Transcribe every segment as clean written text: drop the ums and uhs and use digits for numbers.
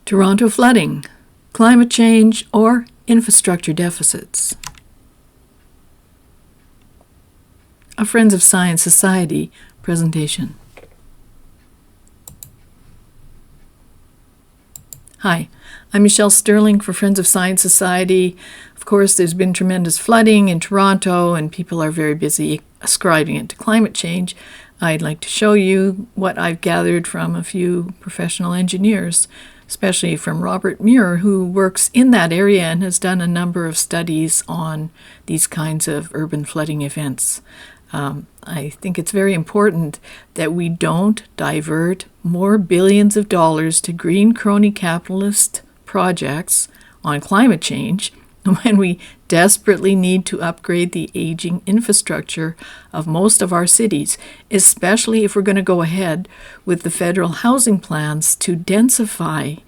Toronto flooding, climate change, or infrastructure deficits. A Friends of Science Society presentation. Hi, I'm Michelle Sterling for Friends of Science Society. Of course, there's been tremendous flooding in Toronto, and people are very busy ascribing it to climate change. I'd like to show you what I've gathered from a few professional engineers, especially from Robert Muir, who works in that area and has done a number of studies on these kinds of urban flooding events. I think it's very important that we don't divert more billions of dollars to green crony capitalist projects on climate change when we desperately need to upgrade the aging infrastructure of most of our cities, especially if we're going to go ahead with the federal housing plans to densify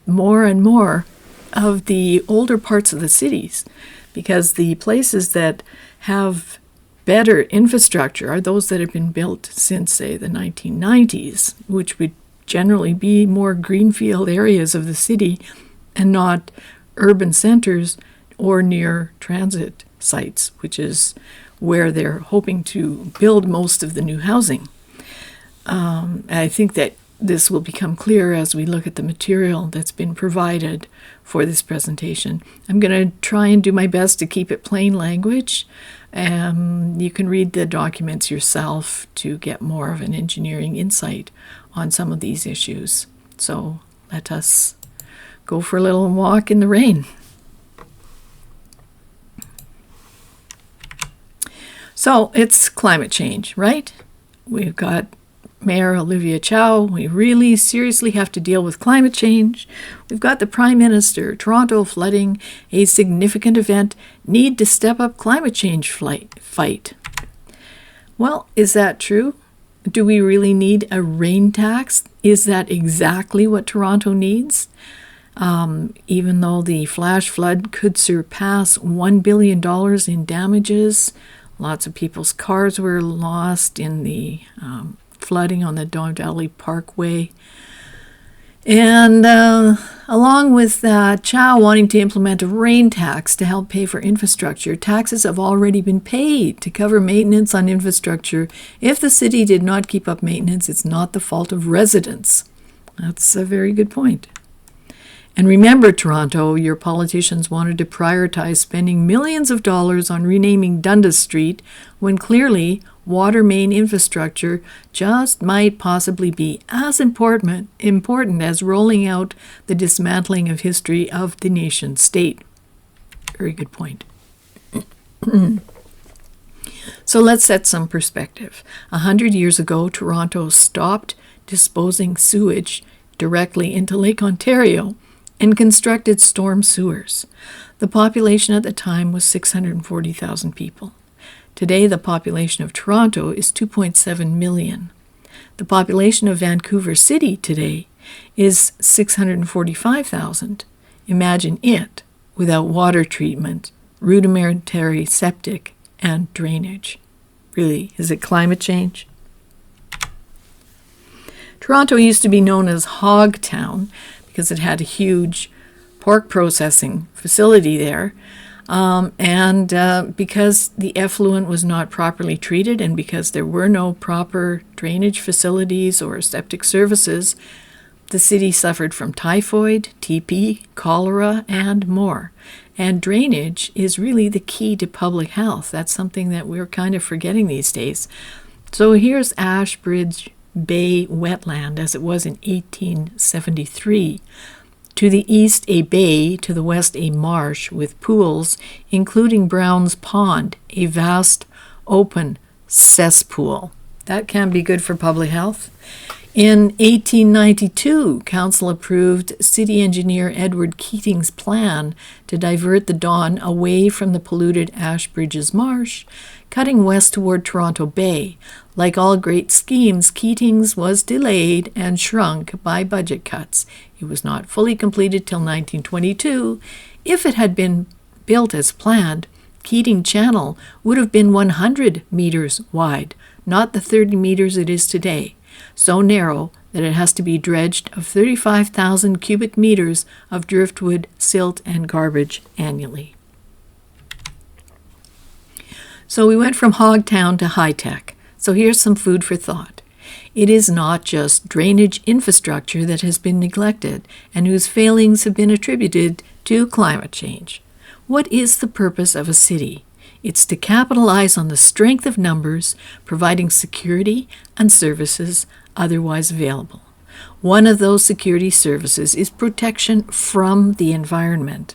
more and more of the older parts of the cities, because the places that have better infrastructure are those that have been built since, say, the 1990s, which would generally be more greenfield areas of the city and not urban centers or near transit sites, which is where they're hoping to build most of the new housing. I think that this will become clear as we look at the material that's been provided for this presentation. I'm going to try and do my best to keep it plain language. You can read the documents yourself to get more of an engineering insight on some of these issues. So let us go for a little walk in the rain. So it's climate change, right? We've got Mayor Olivia Chow. We really seriously have to deal with climate change. We've got the Prime Minister, Toronto flooding, a significant event, need to step up climate change fight. Well, is that true? Do we really need a rain tax? Is that exactly what Toronto needs? Even though the flash flood could surpass $1 billion in damages, lots of people's cars were lost in the flooding on the Don Valley Parkway. And along with Chow wanting to implement a rain tax to help pay for infrastructure, taxes have already been paid to cover maintenance on infrastructure. If the city did not keep up maintenance, it's not the fault of residents. That's a very good point. And remember, Toronto, your politicians wanted to prioritize spending millions of dollars on renaming Dundas Street when clearly water main infrastructure just might possibly be as important as rolling out the dismantling of history of the nation state. Very good point. So let's set some perspective. 100 years ago, Toronto stopped disposing sewage directly into Lake Ontario and constructed storm sewers. The population at the time was 640,000 people. Today, the population of Toronto is 2.7 million. The population of Vancouver City today is 645,000. Imagine it without water treatment, rudimentary septic, and drainage. Really, is it climate change? Toronto used to be known as Hog Town because it had a huge pork processing facility there. Because the effluent was not properly treated and because there were no proper drainage facilities or septic services, the city suffered from typhoid, TB, cholera, and more. And drainage is really the key to public health. That's something that we're kind of forgetting these days. So here's Ashbridge Bay wetland as it was in 1873. To the east, a bay, to the west, a marsh with pools, including Brown's Pond, a vast, open cesspool. That can be good for public health. In 1892, Council approved city engineer Edward Keating's plan to divert the Don away from the polluted Ashbridges Marsh, cutting west toward Toronto Bay. Like all great schemes, Keating's was delayed and shrunk by budget cuts. It was not fully completed till 1922. If it had been built as planned, Keating Channel would have been 100 meters wide, not the 30 meters it is today. So narrow that it has to be dredged of 35,000 cubic meters of driftwood, silt, and garbage annually. So we went from Hogtown to high-tech. So here's some food for thought. It is not just drainage infrastructure that has been neglected and whose failings have been attributed to climate change. What is the purpose of a city? It's to capitalize on the strength of numbers, providing security and services otherwise available. One of those security services is protection from the environment.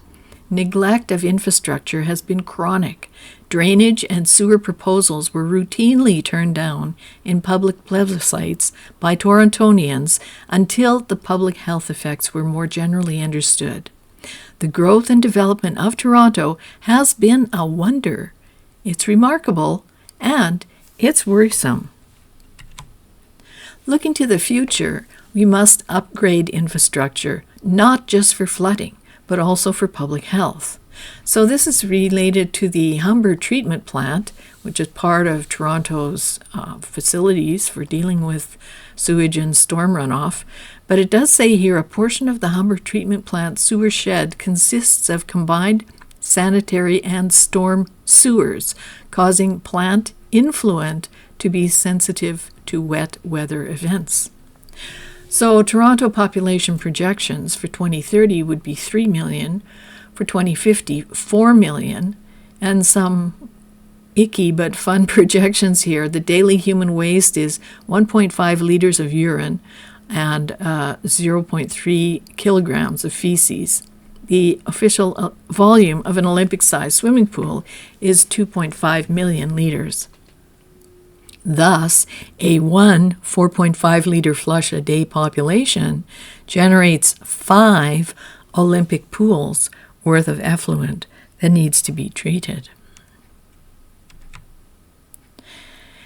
Neglect of infrastructure has been chronic. Drainage and sewer proposals were routinely turned down in public plebiscites by Torontonians until the public health effects were more generally understood. The growth and development of Toronto has been a wonder. It's remarkable, and it's worrisome. Looking to the future, we must upgrade infrastructure, not just for flooding, but also for public health. So this is related to the Humber treatment plant, which is part of Toronto's facilities for dealing with sewage and storm runoff. But it does say here a portion of the Humber treatment plant sewer shed consists of combined sanitary and storm sewers, causing plant influent to be sensitive to wet weather events. So Toronto population projections for 2030 would be 3 million, for 2050, 4 million, and some icky but fun projections here. The daily human waste is 1.5 liters of urine and 0.3 kilograms of feces. The official volume of an Olympic-sized swimming pool is 2.5 million liters. Thus, a 4.5 liter flush a day population generates 5 Olympic pools worth of effluent that needs to be treated.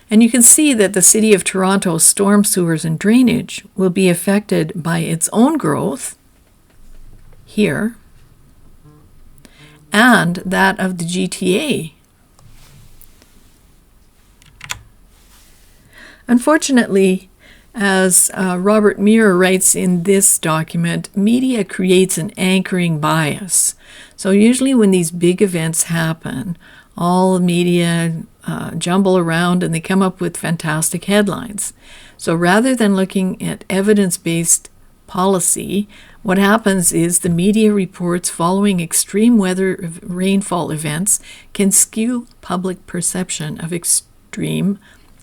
And you can see that the City of Toronto's storm sewers and drainage will be affected by its own growth here and that of the GTA. Unfortunately, as Robert Muir writes in this document, media creates an anchoring bias. So usually when these big events happen, all the media jumble around and they come up with fantastic headlines. So rather than looking at evidence-based policy, what happens is the media reports following extreme weather rainfall events can skew public perception of extreme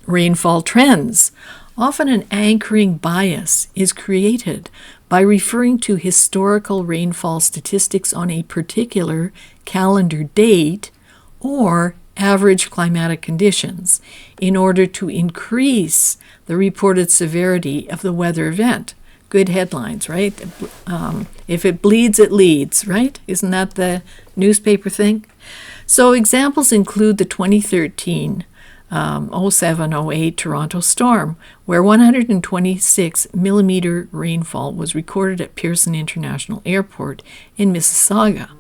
rainfall trends. Often an anchoring bias is created by referring to historical rainfall statistics on a particular calendar date or average climatic conditions in order to increase the reported severity of the weather event. Good headlines, right? If it bleeds, it leads, right? Isn't that the newspaper thing? So examples include the 2013 07-08 Toronto storm, where 126 millimeter rainfall was recorded at Pearson International Airport in Mississauga.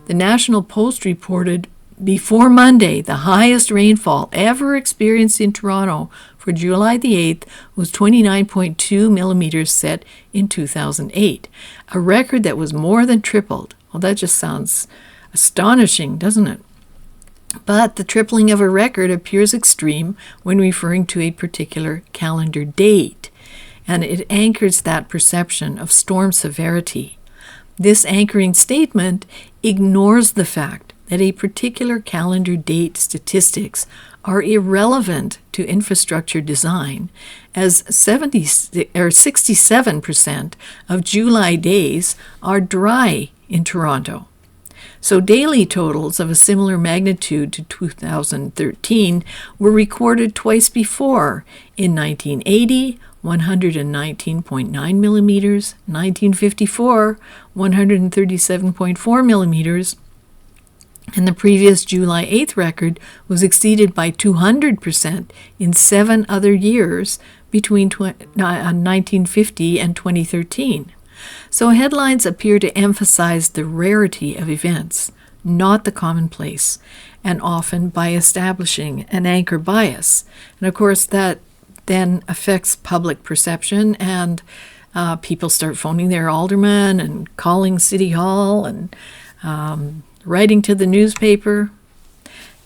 The National Post reported before Monday the highest rainfall ever experienced in Toronto for July the 8th was 29.2 millimeters set in 2008, a record that was more than tripled. Well, that just sounds astonishing, doesn't it? But the tripling of a record appears extreme when referring to a particular calendar date, and it anchors that perception of storm severity. This anchoring statement ignores the fact that a particular calendar date statistics are irrelevant to infrastructure design, as 67% of July days are dry in Toronto. So daily totals of a similar magnitude to 2013 were recorded twice before, in 1980, 119.9 millimeters, 1954, 137.4 millimeters, and the previous July 8th record was exceeded by 200% in 7 other years between 1950 and 2013. So headlines appear to emphasize the rarity of events, not the commonplace, and often by establishing an anchor bias. And of course that then affects public perception, and people start phoning their alderman and calling City Hall and writing to the newspaper,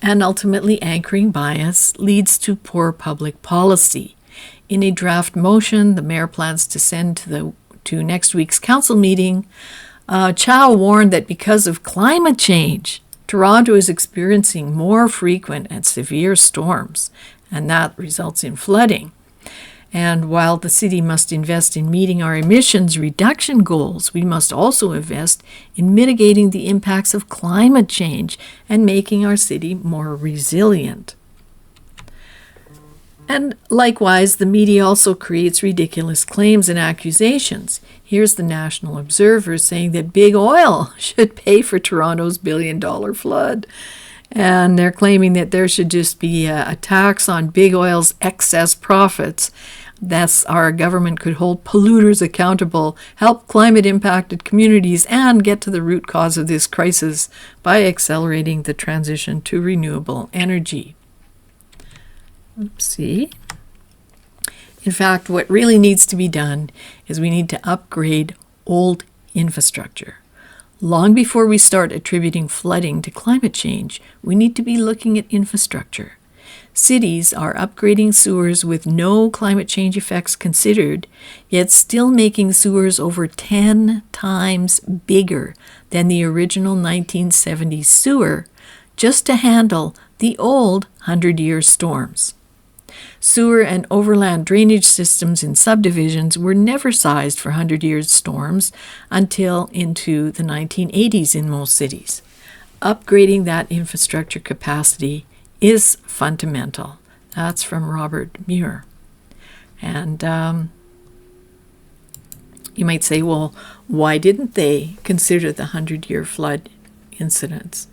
and ultimately anchoring bias leads to poor public policy. In a draft motion the mayor plans to send to next week's council meeting, Chow warned that because of climate change, Toronto is experiencing more frequent and severe storms, and that results in flooding. And while the city must invest in meeting our emissions reduction goals, we must also invest in mitigating the impacts of climate change and making our city more resilient. And likewise, the media also creates ridiculous claims and accusations. Here's the National Observer saying that big oil should pay for Toronto's billion-dollar flood. And they're claiming that there should just be a tax on big oil's excess profits. Thus, our government could hold polluters accountable, help climate-impacted communities, and get to the root cause of this crisis by accelerating the transition to renewable energy. Oopsie. In fact, what really needs to be done is we need to upgrade old infrastructure. Long before we start attributing flooding to climate change, we need to be looking at infrastructure. Cities are upgrading sewers with no climate change effects considered, yet still making sewers over 10 times bigger than the original 1970s sewer just to handle the old 100-year storms. Sewer and overland drainage systems in subdivisions were never sized for 100-year storms until into the 1980s in most cities. Upgrading that infrastructure capacity is fundamental. That's from Robert Muir. And you might say, well, why didn't they consider the 100-year flood incidents?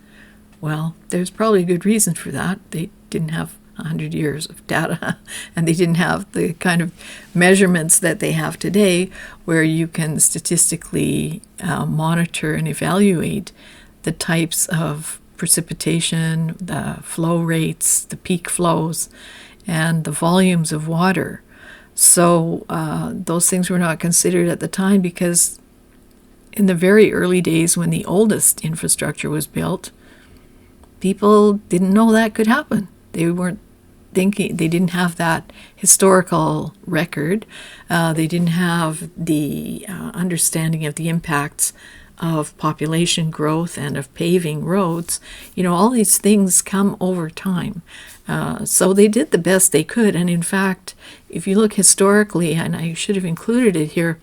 Well, there's probably a good reason for that. They didn't have 100 years of data, and they didn't have the kind of measurements that they have today where you can statistically monitor and evaluate the types of precipitation, the flow rates, the peak flows, and the volumes of water. So those things were not considered at the time because in the very early days when the oldest infrastructure was built, people didn't know that could happen. They weren't thinking, they didn't have that historical record. They didn't have the understanding of the impacts of population growth and of paving roads. You know, all these things come over time. So they did the best they could. And in fact, if you look historically, and I should have included it here,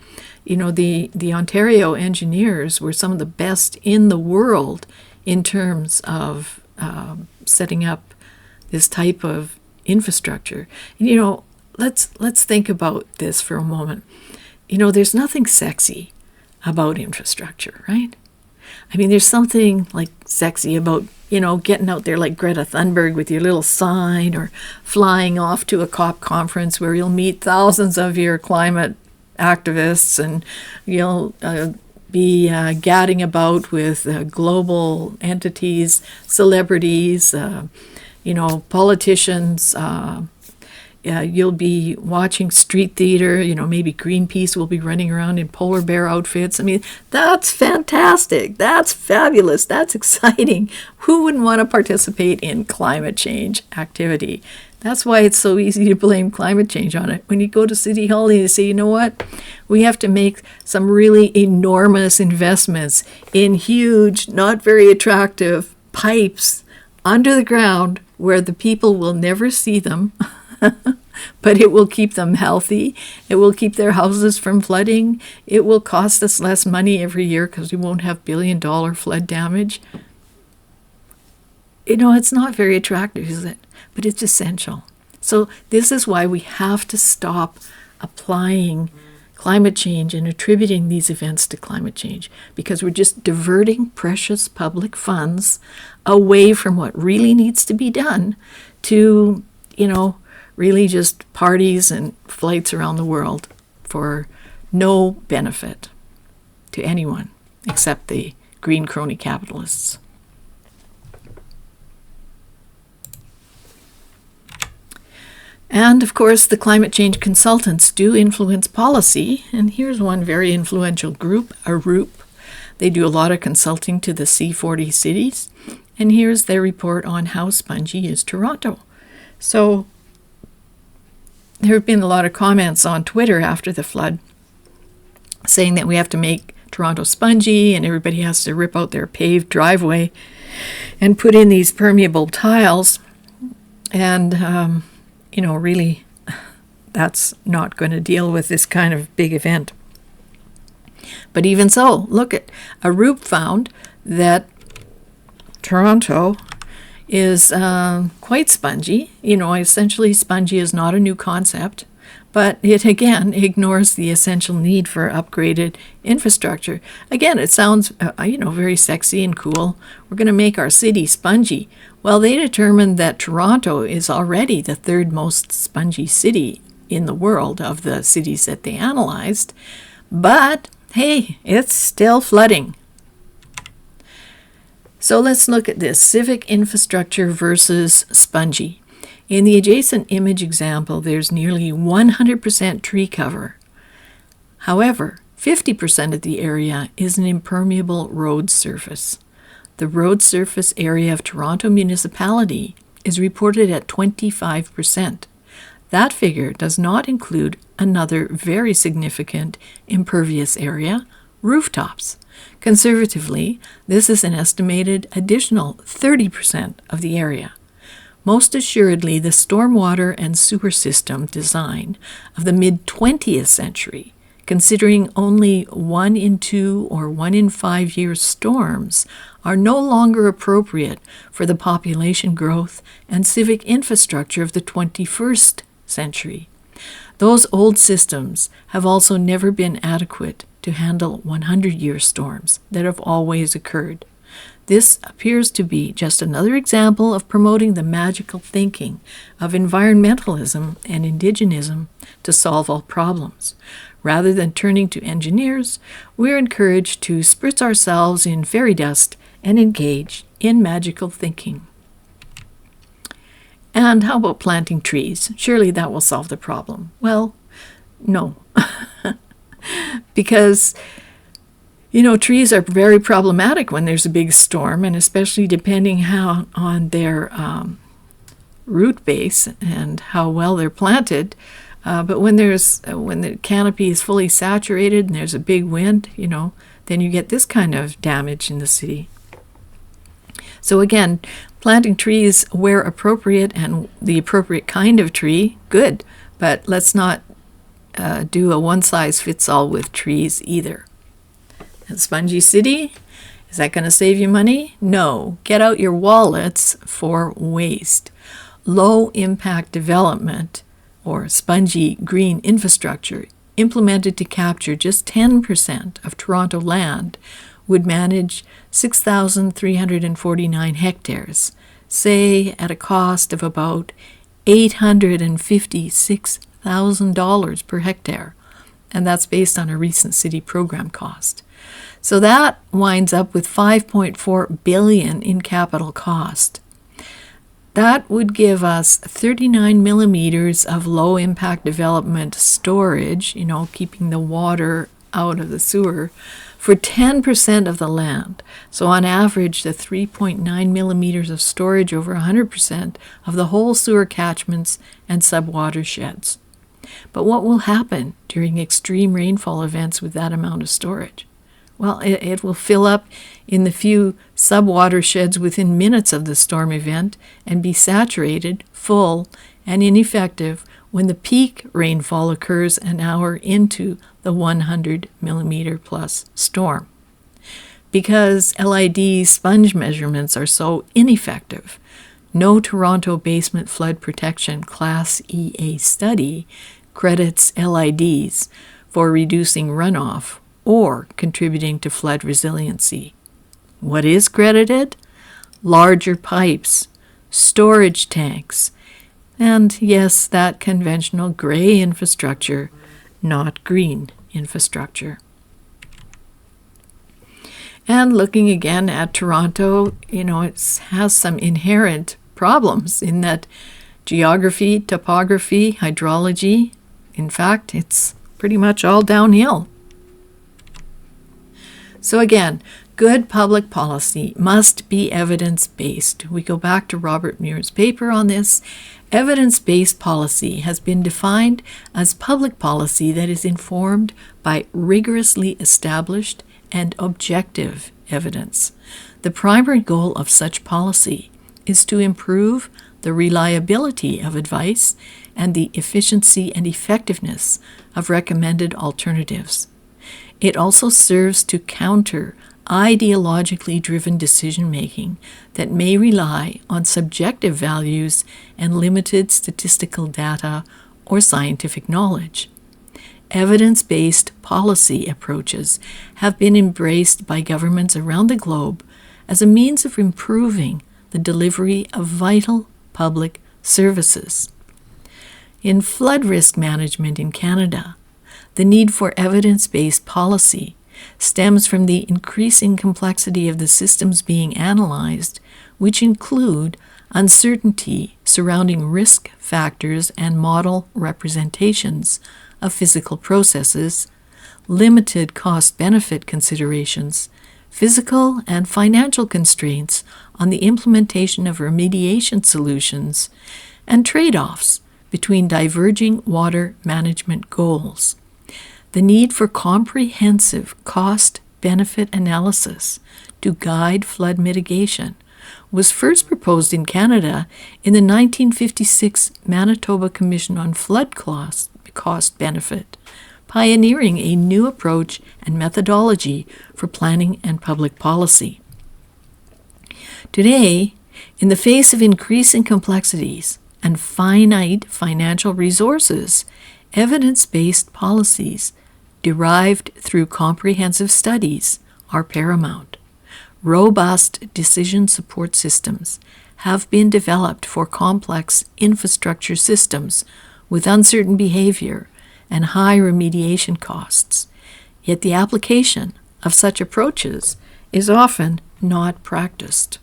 you know, the Ontario engineers were some of the best in the world in terms of setting up this type of infrastructure. You know, let's think about this for a moment. You know, there's nothing sexy about infrastructure, right? I mean, there's something like sexy about, you know, getting out there like Greta Thunberg with your little sign, or flying off to a COP conference where you'll meet thousands of your climate activists, and you'll be gadding about with global entities, celebrities, you know, politicians. You'll be watching street theater. You know, maybe Greenpeace will be running around in polar bear outfits. I mean, that's fantastic. That's fabulous. That's exciting. Who wouldn't want to participate in climate change activity? That's why it's so easy to blame climate change on it. When you go to City Hall, you say, you know what? We have to make some really enormous investments in huge, not very attractive pipes under the ground where the people will never see them. But it will keep them healthy. It will keep their houses from flooding. It will cost us less money every year because we won't have billion-dollar flood damage. You know, it's not very attractive, is it? But it's essential. So this is why we have to stop applying climate change and attributing these events to climate change, because we're just diverting precious public funds away from what really needs to be done to, you know, really just parties and flights around the world for no benefit to anyone except the green crony capitalists. And of course, the climate change consultants do influence policy. And here's one very influential group, ARUP. They do a lot of consulting to the C40 cities. And here's their report on how spongy is Toronto. So there have been a lot of comments on Twitter after the flood saying that we have to make Toronto spongy and everybody has to rip out their paved driveway and put in these permeable tiles. And, really, that's not going to deal with this kind of big event. But even so, look at ARUP found that Toronto is quite spongy. Essentially essentially is not a new concept, but it again ignores the essential need for upgraded infrastructure. Again, it sounds very sexy and cool. We're going to make our city spongy. Well, they determined that Toronto is already the third most spongy city in the world of the cities that they analyzed. But hey, it's still flooding. So let's look at this, civic infrastructure versus spongy. In the adjacent image example, there's nearly 100% tree cover. However, 50% of the area is an impermeable road surface. The road surface area of Toronto municipality is reported at 25%. That figure does not include another very significant impervious area, rooftops. Conservatively, this is an estimated additional 30% of the area. Most assuredly, the stormwater and sewer system design of the mid-20th century, considering only 1 in 2 or 1 in 5 year storms, are no longer appropriate for the population growth and civic infrastructure of the 21st century. Those old systems have also never been adequate to handle 100-year storms that have always occurred. This appears to be just another example of promoting the magical thinking of environmentalism and indigenism to solve all problems. Rather than turning to engineers, we're encouraged to spritz ourselves in fairy dust and engage in magical thinking. And how about planting trees? Surely that will solve the problem. Well, no. Because trees are very problematic when there's a big storm, and especially depending on their root base and how well they're planted. But when the canopy is fully saturated and there's a big wind, then you get this kind of damage in the city. So again, planting trees where appropriate and the appropriate kind of tree, good. But let's not do a one-size-fits-all with trees either. A spongy city, is that going to save you money? No. Get out your wallets for waste. Low-impact development, or spongy green infrastructure, implemented to capture just 10% of Toronto land, would manage 6,349 hectares, say at a cost of about $856,000 per hectare. And that's based on a recent city program cost. So that winds up with $5.4 billion in capital cost. That would give us 39 millimeters of low-impact development storage, keeping the water out of the sewer, for 10% of the land. So on average, the 3.9 millimeters of storage over 100% of the whole sewer catchments and subwatersheds. But what will happen during extreme rainfall events with that amount of storage? Well, it will fill up in the few subwatersheds within minutes of the storm event and be saturated, full, and ineffective when the peak rainfall occurs an hour into the 100 millimeter plus storm. Because LID sponge measurements are so ineffective, no Toronto Basement Flood Protection Class EA study credits LIDs for reducing runoff or contributing to flood resiliency. What is credited? Larger pipes, storage tanks, and yes, that conventional gray infrastructure, not green infrastructure. And looking again at Toronto, it has some inherent problems in that geography, topography, hydrology. In fact, it's pretty much all downhill. So again, good public policy must be evidence-based. We go back to Robert Muir's paper on this. Evidence-based policy has been defined as public policy that is informed by rigorously established and objective evidence. The primary goal of such policy is to improve the reliability of advice and the efficiency and effectiveness of recommended alternatives. It also serves to counter ideologically driven decision-making that may rely on subjective values and limited statistical data or scientific knowledge. Evidence-based policy approaches have been embraced by governments around the globe as a means of improving the delivery of vital public services. In flood risk management in Canada, the need for evidence-based policy stems from the increasing complexity of the systems being analyzed, which include uncertainty surrounding risk factors and model representations of physical processes, limited cost-benefit considerations, physical and financial constraints on the implementation of remediation solutions, and trade-offs between diverging water management goals. The need for comprehensive cost-benefit analysis to guide flood mitigation was first proposed in Canada in the 1956 Manitoba Commission on Flood Cost-Benefit, pioneering a new approach and methodology for planning and public policy. Today, in the face of increasing complexities and finite financial resources, evidence-based policies derived through comprehensive studies are paramount. Robust decision support systems have been developed for complex infrastructure systems with uncertain behavior and high remediation costs. Yet the application of such approaches is often not practiced.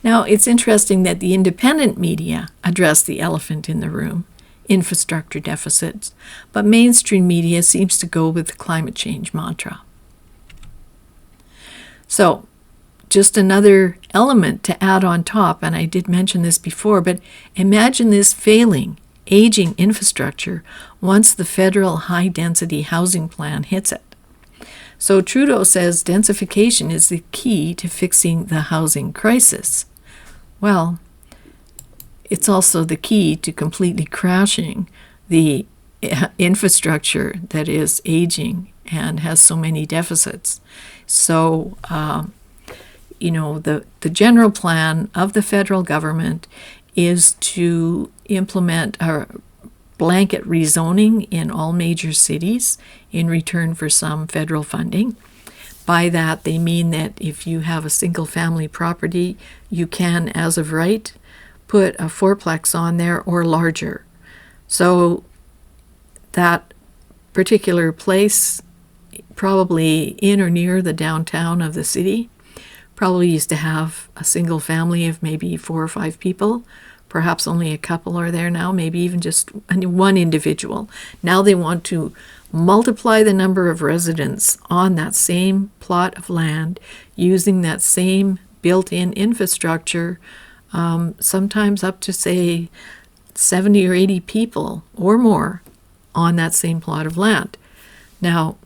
Now, it's interesting that the independent media address the elephant in the room, infrastructure deficits, but mainstream media seems to go with the climate change mantra. So, just another element to add on top, and I did mention this before, but imagine this failing, aging infrastructure once the federal high-density housing plan hits it. So Trudeau says densification is the key to fixing the housing crisis. Well, it's also the key to completely crashing the infrastructure that is aging and has so many deficits. So, the general plan of the federal government is to implement a blanket rezoning in all major cities in return for some federal funding. By that, they mean that if you have a single-family property, you can, as of right, put a fourplex on there or larger. So that particular place, probably in or near the downtown of the city, probably used to have a single family of maybe 4 or 5 people. Perhaps only a couple are there now, maybe even just one individual. Now they want to multiply the number of residents on that same plot of land using that same built-in infrastructure, sometimes up to, say, 70 or 80 people or more on that same plot of land. Now,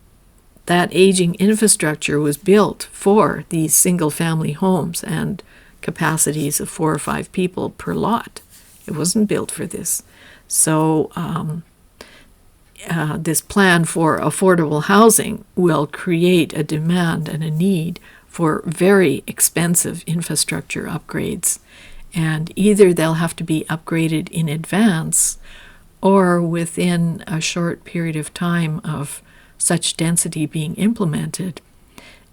that aging infrastructure was built for these single-family homes and capacities of 4 or 5 people per lot. It wasn't built for this. So this plan for affordable housing will create a demand and a need for very expensive infrastructure upgrades. And either they'll have to be upgraded in advance or within a short period of time of such density being implemented,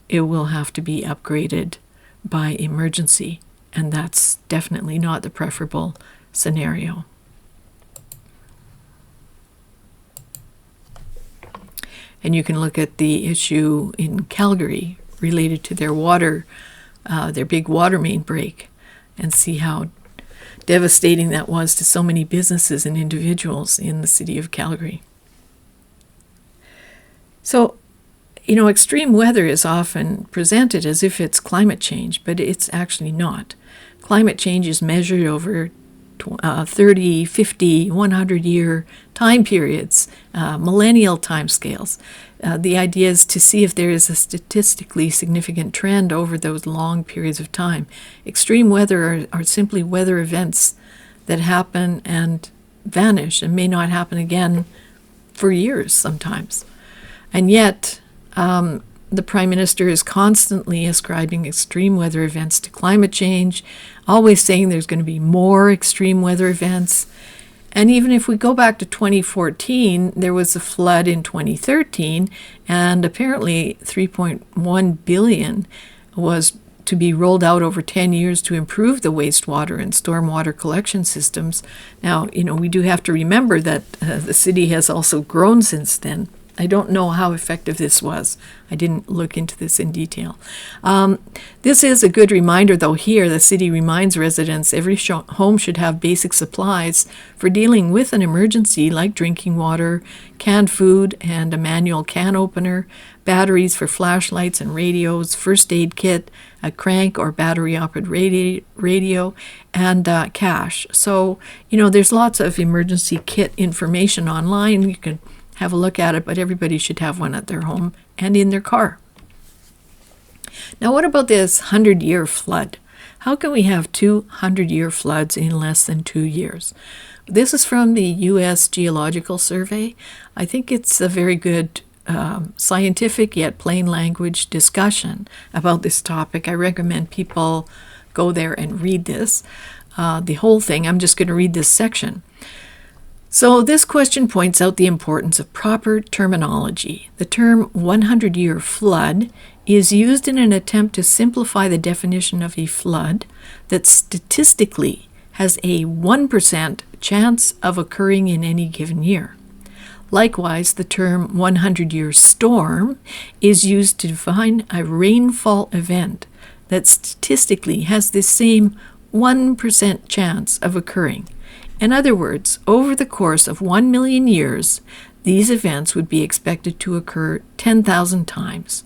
it will have to be upgraded by emergency. And that's definitely not the preferable scenario. And you can look at the issue in Calgary related to their big water main break, and see how devastating that was to so many businesses and individuals in the city of Calgary. So, extreme weather is often presented as if it's climate change, but it's actually not. Climate change is measured over 30, 50, 100-year time periods, millennial timescales. The idea is to see if there is a statistically significant trend over those long periods of time. Extreme weather are simply weather events that happen and vanish and may not happen again for years sometimes. And yet, the Prime Minister is constantly ascribing extreme weather events to climate change, always saying there's going to be more extreme weather events. And even if we go back to 2014, there was a flood in 2013, and apparently $3.1 billion was to be rolled out over 10 years to improve the wastewater and stormwater collection systems. Now, we do have to remember that the city has also grown since then. I don't know how effective this was. I didn't look into this in detail. This is a good reminder, though. Here, the city reminds residents every home should have basic supplies for dealing with an emergency like drinking water, canned food, and a manual can opener, batteries for flashlights and radios, first aid kit, a crank or battery-operated radio, and cash. So, there's lots of emergency kit information online. You can have a look at it, but everybody should have one at their home and in their car. Now, what about this 100-year flood? How can we have 200-year floods in less than 2 years? This is from the U.S. Geological Survey. I think it's a very good scientific yet plain language discussion about this topic. I recommend people go there and read this. The whole thing, I'm just going to read this section. So this question points out the importance of proper terminology. The term 100-year flood is used in an attempt to simplify the definition of a flood that statistically has a 1% chance of occurring in any given year. Likewise, the term 100-year storm is used to define a rainfall event that statistically has the same 1% chance of occurring. In other words, over the course of 1 million years, these events would be expected to occur 10,000 times.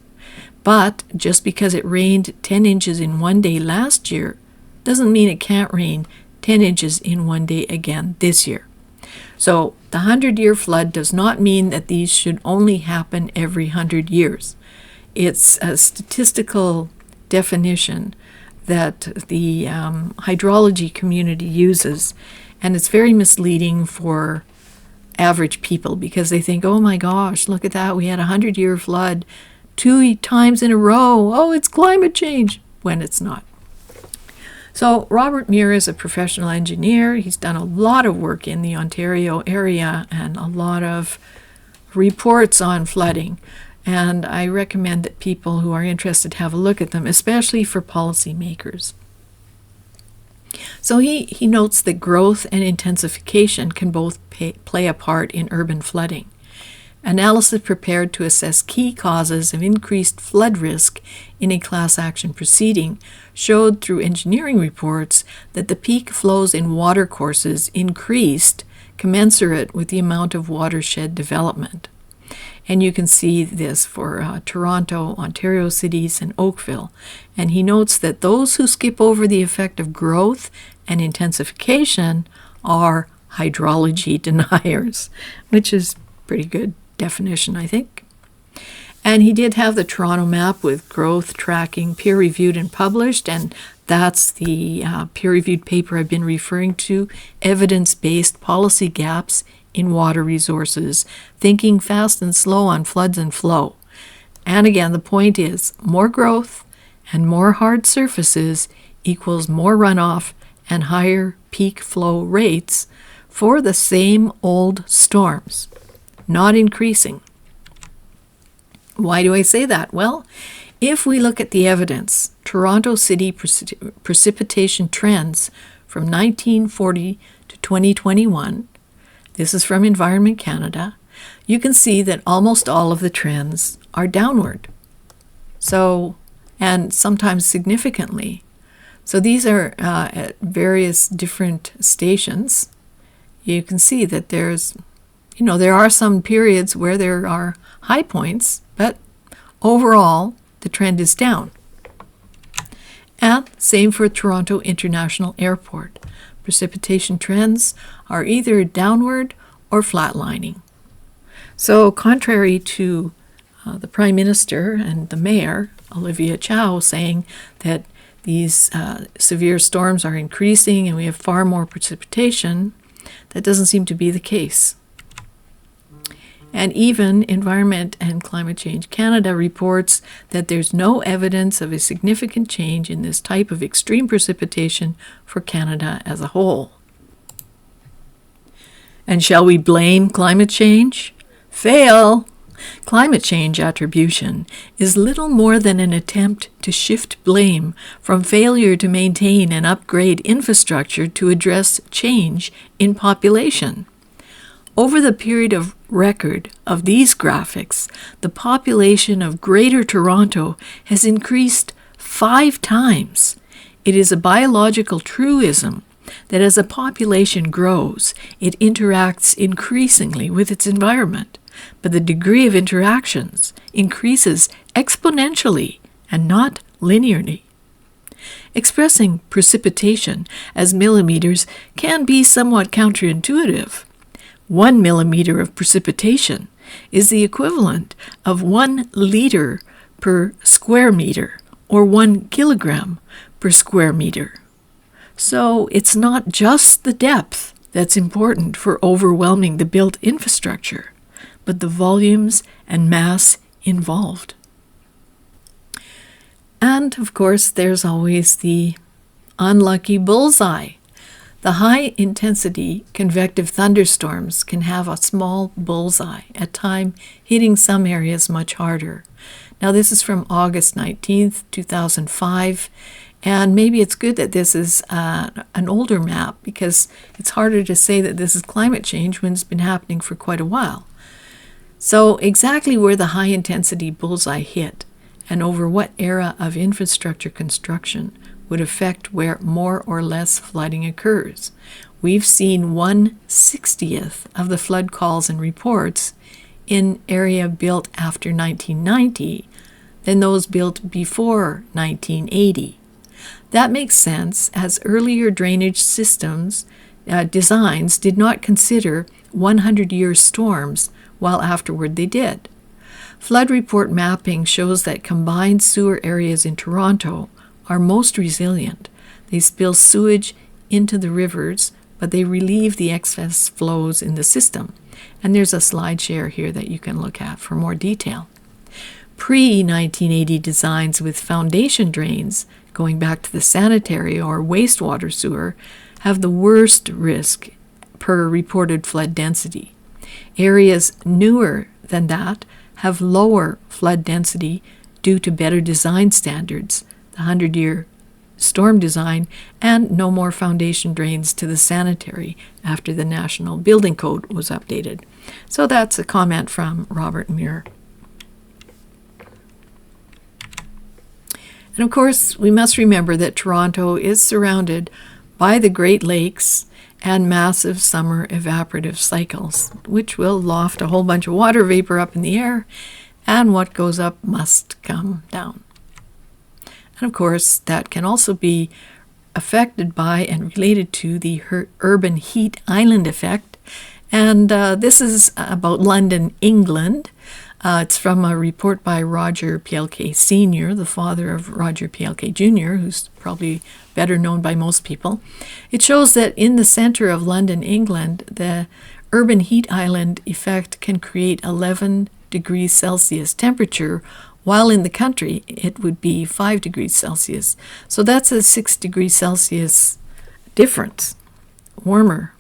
But just because it rained 10 inches in one day last year doesn't mean it can't rain 10 inches in one day again this year. So the 100-year flood does not mean that these should only happen every 100 years. It's a statistical definition that the hydrology community uses. And it's very misleading for average people because they think, oh my gosh, look at that. We had a 100-year flood 2 times in a row. Oh, it's climate change, when it's not. So Robert Muir is a professional engineer. He's done a lot of work in the Ontario area and a lot of reports on flooding. And I recommend that people who are interested have a look at them, especially for policymakers. So he notes that growth and intensification can both play a part in urban flooding. Analysis prepared to assess key causes of increased flood risk in a class action proceeding showed through engineering reports that the peak flows in watercourses increased commensurate with the amount of watershed development. And you can see this for Toronto, Ontario cities, and Oakville. And he notes that those who skip over the effect of growth and intensification are hydrology deniers, which is pretty good definition, I think. And he did have the Toronto map with growth tracking peer-reviewed and published, and that's the peer-reviewed paper I've been referring to, Evidence-Based Policy Gaps in Water Resources, Thinking Fast and Slow on Floods and Flow. And again, the point is more growth and more hard surfaces equals more runoff and higher peak flow rates for the same old storms, not increasing. Why do I say that? Well, if we look at the evidence, Toronto City precipitation trends from 1940 to 2021, this is from Environment Canada, you can see that almost all of the trends are downward. So, and sometimes significantly. So these are at various different stations. You can see that there are some periods where there are high points, but overall the trend is down. And same for Toronto International Airport. Precipitation trends are either downward or flatlining. So contrary to the Prime Minister and the Mayor, Olivia Chow, saying that these severe storms are increasing and we have far more precipitation, that doesn't seem to be the case. And even Environment and Climate Change Canada reports that there's no evidence of a significant change in this type of extreme precipitation for Canada as a whole. And shall we blame climate change? Fail! Climate change attribution is little more than an attempt to shift blame from failure to maintain and upgrade infrastructure to address change in population. Over the period of record of these graphics, the population of Greater Toronto has increased 5 times. It is a biological truism that as a population grows, it interacts increasingly with its environment, but the degree of interactions increases exponentially and not linearly. Expressing precipitation as millimeters can be somewhat counterintuitive. 1 millimeter of precipitation is the equivalent of 1 liter per square meter, or 1 kilogram per square meter. So it's not just the depth that's important for overwhelming the built infrastructure, but the volumes and mass involved. And of course, there's always the unlucky bullseye. The high-intensity convective thunderstorms can have a small bullseye, at times hitting some areas much harder. Now, this is from August 19th, 2005, and maybe it's good that this is an older map because it's harder to say that this is climate change when it's been happening for quite a while. So exactly where the high-intensity bullseye hit and over what era of infrastructure construction would affect where more or less flooding occurs. We've seen 1/60th of the flood calls and reports in area built after 1990 than those built before 1980. That makes sense as earlier drainage systems designs did not consider 100-year storms while afterward they did. Flood report mapping shows that combined sewer areas in Toronto are most resilient. They spill sewage into the rivers, but they relieve the excess flows in the system. And there's a slide share here that you can look at for more detail. Pre-1980 designs with foundation drains, going back to the sanitary or wastewater sewer, have the worst risk per reported flood density. Areas newer than that have lower flood density due to better design standards, the 100-year storm design, and no more foundation drains to the sanitary after the National Building Code was updated. So that's a comment from Robert Muir. And of course, we must remember that Toronto is surrounded by the Great Lakes and massive summer evaporative cycles, which will loft a whole bunch of water vapor up in the air, and what goes up must come down. And of course, that can also be affected by and related to the urban heat island effect. And this is about London, England. It's from a report by Roger Pielke Sr., the father of Roger Pielke Jr., who's probably better known by most people. It shows that in the center of London, England, the urban heat island effect can create 11 degrees Celsius temperature, while in the country it would be 5 degrees Celsius. So that's a 6 degrees Celsius difference, warmer.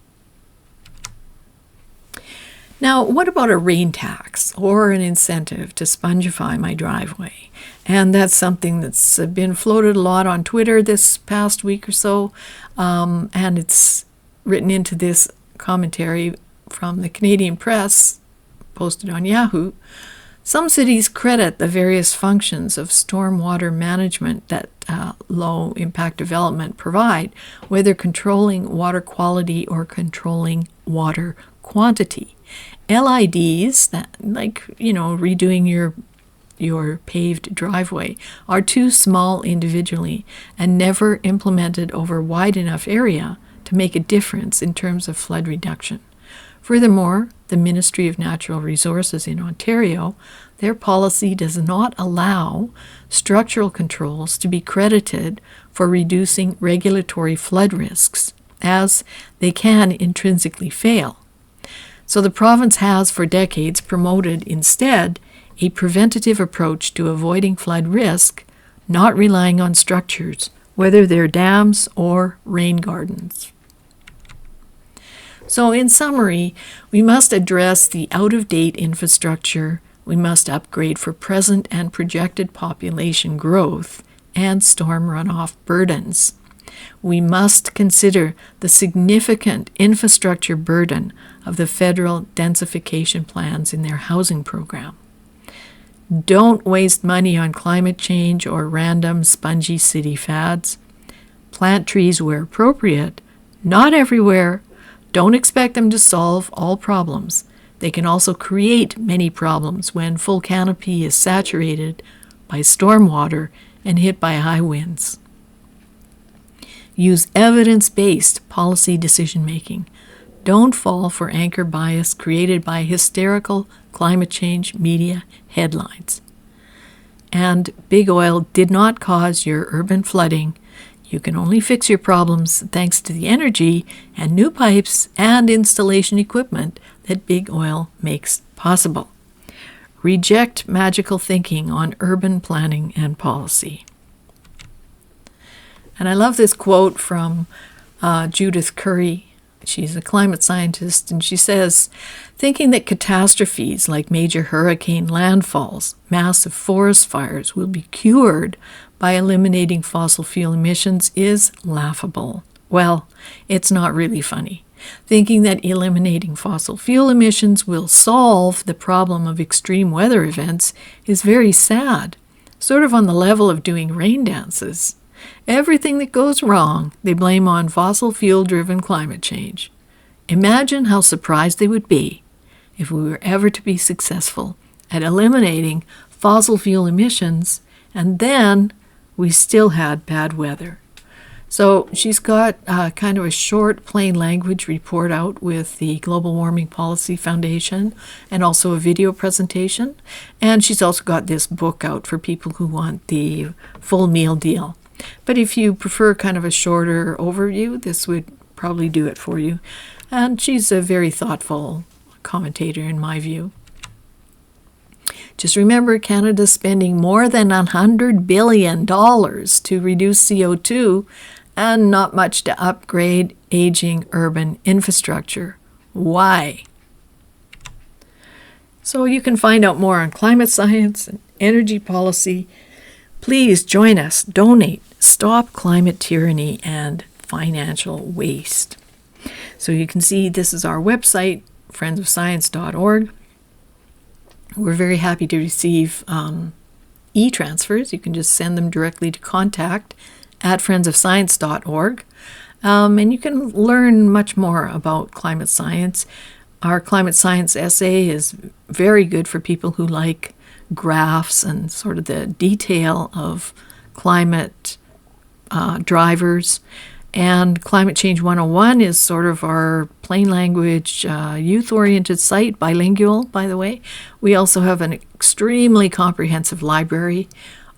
Now, what about a rain tax or an incentive to spongify my driveway? And that's something that's been floated a lot on Twitter this past week or so, and it's written into this commentary from the Canadian Press, posted on Yahoo, Some cities credit the various functions of stormwater management that low impact development provide, whether controlling water quality or controlling water quantity. LIDs, that, like, redoing your paved driveway, are too small individually and never implemented over wide enough area to make a difference in terms of flood reduction. Furthermore, the Ministry of Natural Resources in Ontario, their policy does not allow structural controls to be credited for reducing regulatory flood risks, as they can intrinsically fail. So the province has for decades promoted instead a preventative approach to avoiding flood risk, not relying on structures, whether they're dams or rain gardens. So in summary, we must address the out-of-date infrastructure, we must upgrade for present and projected population growth and storm runoff burdens. We must consider the significant infrastructure burden of the federal densification plans in their housing program. Don't waste money on climate change or random spongy city fads. Plant trees where appropriate, not everywhere. Don't expect them to solve all problems. They can also create many problems when full canopy is saturated by stormwater and hit by high winds. Use evidence-based policy decision-making. Don't fall for anchor bias created by hysterical climate change media headlines. And big oil did not cause your urban flooding. You can only fix your problems thanks to the energy and new pipes and installation equipment that big oil makes possible. Reject magical thinking on urban planning and policy. And I love this quote from Judith Curry. She's a climate scientist, and she says, thinking that catastrophes like major hurricane landfalls, massive forest fires will be cured by eliminating fossil fuel emissions is laughable. Well, it's not really funny. Thinking that eliminating fossil fuel emissions will solve the problem of extreme weather events is very sad, sort of on the level of doing rain dances. Everything that goes wrong, they blame on fossil fuel-driven climate change. Imagine how surprised they would be if we were ever to be successful at eliminating fossil fuel emissions and then we still had bad weather. So she's got kind of a short, plain language report out with the Global Warming Policy Foundation and also a video presentation. And she's also got this book out for people who want the full meal deal. But if you prefer kind of a shorter overview, this would probably do it for you. And she's a very thoughtful commentator in my view. Just remember, Canada's spending more than $100 billion to reduce CO2 and not much to upgrade aging urban infrastructure. Why? So you can find out more on climate science and energy policy. Please join us, donate, stop climate tyranny and financial waste. So you can see this is our website, friendsofscience.org. We're very happy to receive e-transfers. You can just send them directly to contact@friendsofscience.org. And you can learn much more about climate science. Our climate science essay is very good for people who like graphs and sort of the detail of climate drivers. And Climate Change 101 is sort of our plain language, youth-oriented site, bilingual, by the way. We also have an extremely comprehensive library.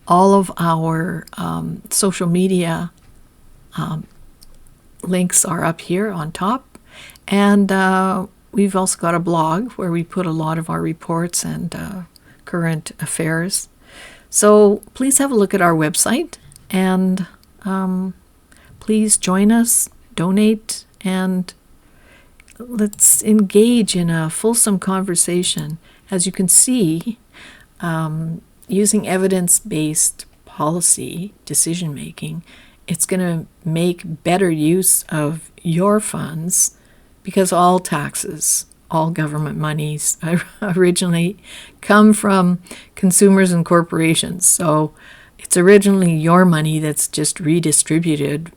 All of our social media links are up here on top. And we've also got a blog where we put a lot of our reports and current affairs. So please have a look at our website and please join us, donate, and let's engage in a fulsome conversation. As you can see, using evidence-based policy decision-making, it's going to make better use of your funds because all taxes all government monies originally come from consumers and corporations. So it's originally your money that's just redistributed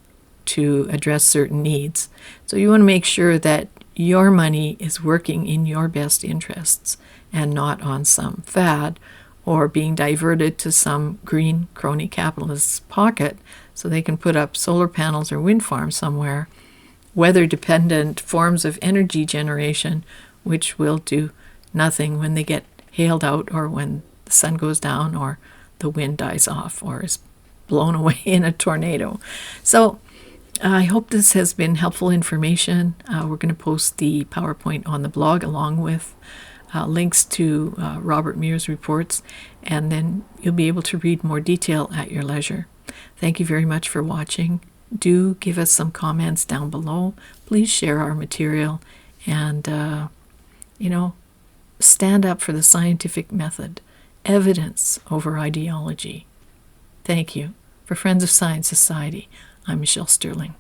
to address certain needs. So you want to make sure that your money is working in your best interests and not on some fad or being diverted to some green crony capitalist's pocket so they can put up solar panels or wind farms somewhere, weather-dependent forms of energy generation, which will do nothing when they get hailed out or when the sun goes down or the wind dies off or is blown away in a tornado. So I hope this has been helpful information. We're going to post the PowerPoint on the blog along with links to Robert Muir's reports, and then you'll be able to read more detail at your leisure. Thank you very much for watching. Do give us some comments down below. Please share our material and, stand up for the scientific method. Evidence over ideology. Thank you. For Friends of Science Society, I'm Michelle Sterling.